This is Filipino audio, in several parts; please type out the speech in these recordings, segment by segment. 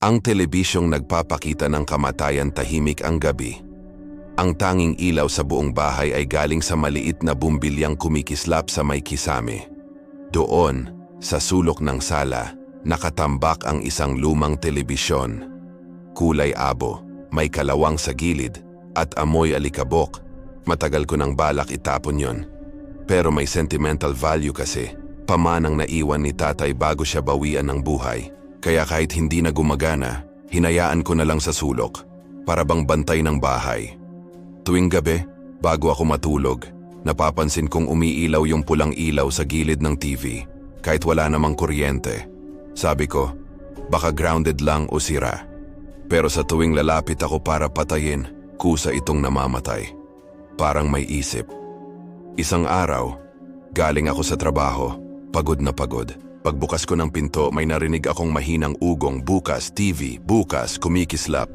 Ang telebisyong nagpapakita ng kamatayan tahimik ang gabi. Ang tanging ilaw sa buong bahay ay galing sa maliit na bumbilyang kumikislap sa may kisame. Doon, sa sulok ng sala, nakatambak ang isang lumang telebisyon. Kulay abo, may kalawang sa gilid, at amoy alikabok. Matagal ko nang balak itapon yon. Pero may sentimental value kasi. Pamanang naiwan ni tatay bago siya bawian ng buhay. Kaya kahit hindi na gumagana, hinayaan ko na lang sa sulok, para bang bantay ng bahay. Tuwing gabi, bago ako matulog, napapansin kong umiilaw yung pulang ilaw sa gilid ng TV, kahit wala namang kuryente. Sabi ko, baka grounded lang o sira. Pero sa tuwing lalapit ako para patayin, kusa itong namamatay. Parang may isip. Isang araw, galing ako sa trabaho, pagod na pagod. Pagbukas ko ng pinto, may narinig akong mahinang ugong, bukas, TV, bukas, kumikislap.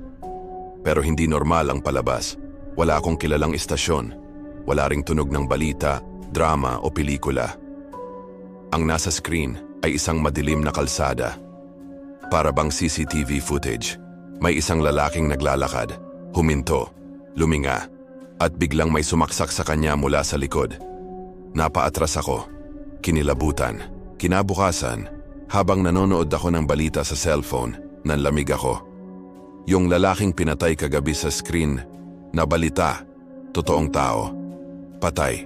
Pero hindi normal ang palabas. Wala akong kilalang istasyon. Wala ring tunog ng balita, drama o pelikula. Ang nasa screen ay isang madilim na kalsada. Para bang CCTV footage. May isang lalaking naglalakad, huminto, luminga, at biglang may sumaksak sa kanya mula sa likod. Napaatras ako, kinilabutan. Kinabukasan, habang nanonood ako ng balita sa cellphone, nanlamig ako. Yung lalaking pinatay kagabi sa screen, na balita, totoong tao. Patay.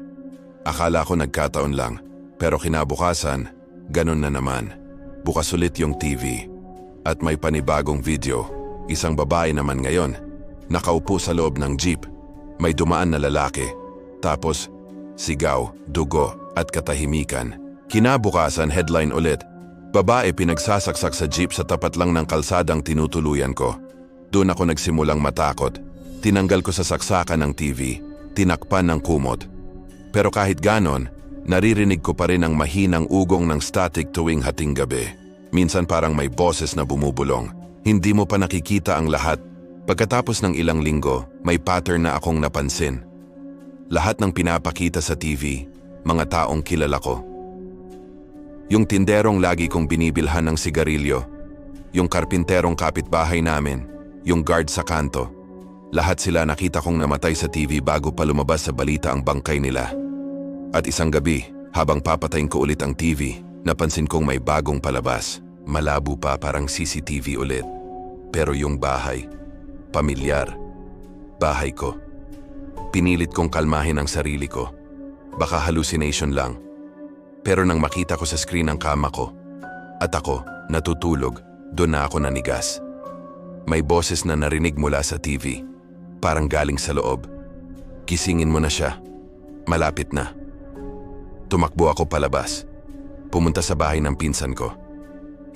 Akala ko nagkataon lang, pero kinabukasan, ganun na naman. Bukas ulit yung TV. At may panibagong video, isang babae naman ngayon, nakaupo sa loob ng jeep. May dumaan na lalaki. Tapos, sigaw, dugo, at katahimikan. Kinabukasan, headline ulit. Babae pinagsasaksak sa jeep sa tapat lang ng kalsadang tinutuluyan ko. Doon ako nagsimulang matakot. Tinanggal ko sa saksakan ng TV, tinakpan ng kumot. Pero kahit ganon, naririnig ko pa rin ang mahinang ugong ng static tuwing hating gabi. Minsan parang may boses na bumubulong. Hindi mo pa nakikita ang lahat. Pagkatapos ng ilang linggo, may pattern na akong napansin. Lahat ng pinapakita sa TV, mga taong kilala ko. Yung tinderong lagi kong binibilhan ng sigarilyo, yung karpinterong kapitbahay namin, yung guard sa kanto. Lahat sila nakita kong namatay sa TV bago pa lumabas sa balita ang bangkay nila. At isang gabi, habang papatayin ko ulit ang TV, napansin kong may bagong palabas. Malabo pa, parang CCTV ulit. Pero yung bahay, pamilyar. Bahay ko. Pinilit kong kalmahin ang sarili ko. Baka hallucination lang. Pero nang makita ko sa screen ang kama ko, at ako, natutulog, doon na ako nanigas. May boses na narinig mula sa TV, parang galing sa loob. Gisingin mo na siya, malapit na. Tumakbo ako palabas, pumunta sa bahay ng pinsan ko.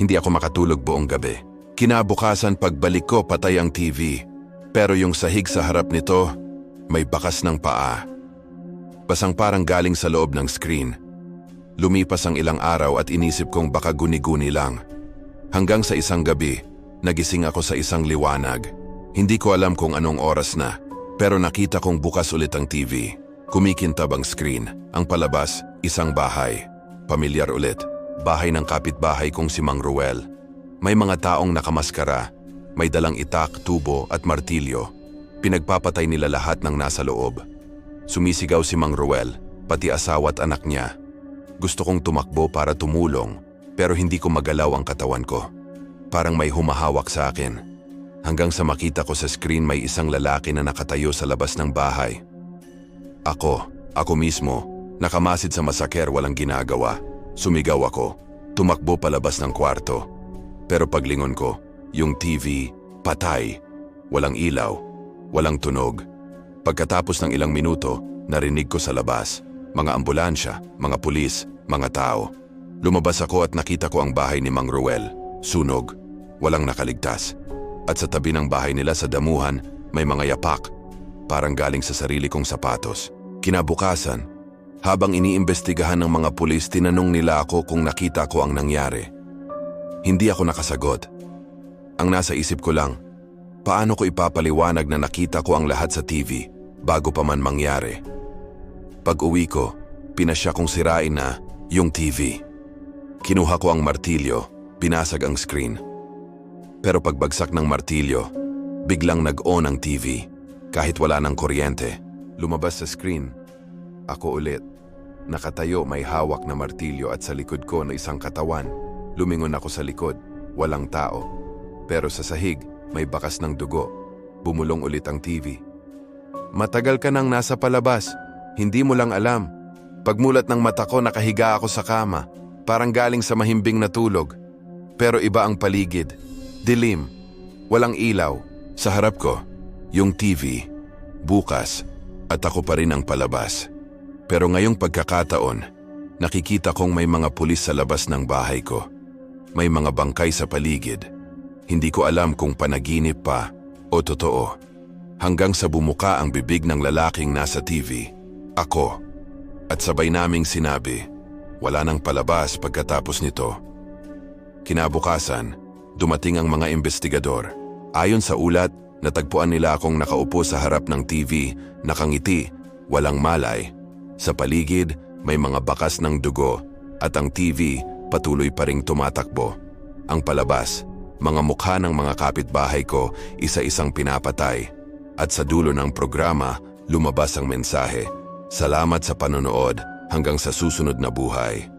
Hindi ako makatulog buong gabi. Kinabukasan pagbalik ko, patay ang TV. Pero yung sahig sa harap nito, may bakas ng paa. Basang parang galing sa loob ng screen. Lumipas ang ilang araw at inisip kong baka guni-guni lang. Hanggang sa isang gabi, nagising ako sa isang liwanag. Hindi ko alam kung anong oras na, pero nakita kong bukas ulit ang TV. Kumikintab ang screen. Ang palabas, isang bahay. Pamilyar ulit. Bahay ng kapitbahay kong si Mang Ruel. May mga taong nakamaskara. May dalang itak, tubo at martilyo. Pinagpapatay nila lahat ng nasa loob. Sumisigaw si Mang Ruel, pati asawa at anak niya. Gusto kong tumakbo para tumulong, pero hindi ko magalaw ang katawan ko. Parang may humahawak sa akin. Hanggang sa makita ko sa screen may isang lalaki na nakatayo sa labas ng bahay. Ako mismo, nakamasid sa masaker, walang ginagawa. Sumigaw ako, tumakbo palabas ng kwarto. Pero paglingon ko, yung TV, patay. Walang ilaw, walang tunog. Pagkatapos ng ilang minuto, narinig ko sa labas. Mga ambulansya, mga pulis, mga tao. Lumabas ako at nakita ko ang bahay ni Mang Ruel. Sunog, walang nakaligtas. At sa tabi ng bahay nila sa damuhan, may mga yapak. Parang galing sa sarili kong sapatos. Kinabukasan, habang iniimbestigahan ng mga pulis, tinanong nila ako kung nakita ko ang nangyari. Hindi ako nakasagot. Ang nasa isip ko lang, paano ko ipapaliwanag na nakita ko ang lahat sa TV bago pa man mangyari? Pag-uwi ko, pinasya kong sirain na yung TV. Kinuha ko ang martilyo, pinasag ang screen. Pero pagbagsak ng martilyo, biglang nag-on ang TV. Kahit wala ng kuryente, lumabas sa screen. Ako ulit. Nakatayo, may hawak na martilyo at sa likod ko na isang katawan. Lumingon ako sa likod. Walang tao. Pero sa sahig, may bakas ng dugo. Bumulong ulit ang TV. Matagal ka nang nasa palabas. Hindi mo lang alam. Pagmulat ng mata ko, nakahiga ako sa kama. Parang galing sa mahimbing na tulog. Pero iba ang paligid. Dilim. Walang ilaw. Sa harap ko, yung TV. Bukas. At ako pa rin ang palabas. Pero ngayong pagkakataon, nakikita kong may mga pulis sa labas ng bahay ko. May mga bangkay sa paligid. Hindi ko alam kung panaginip pa o totoo. Hanggang sa bumuka ang bibig ng lalaking nasa TV. Ako. At sabay naming sinabi, wala nang palabas pagkatapos nito. Kinabukasan, dumating ang mga investigador. Ayon sa ulat, natagpuan nila akong nakaupo sa harap ng TV, nakangiti, walang malay. Sa paligid, may mga bakas ng dugo at ang TV patuloy pa ring tumatakbo. Ang palabas, mga mukha ng mga kapitbahay ko, isa-isang pinapatay. At sa dulo ng programa, lumabas ang mensahe, salamat sa panonood hanggang sa susunod na buhay.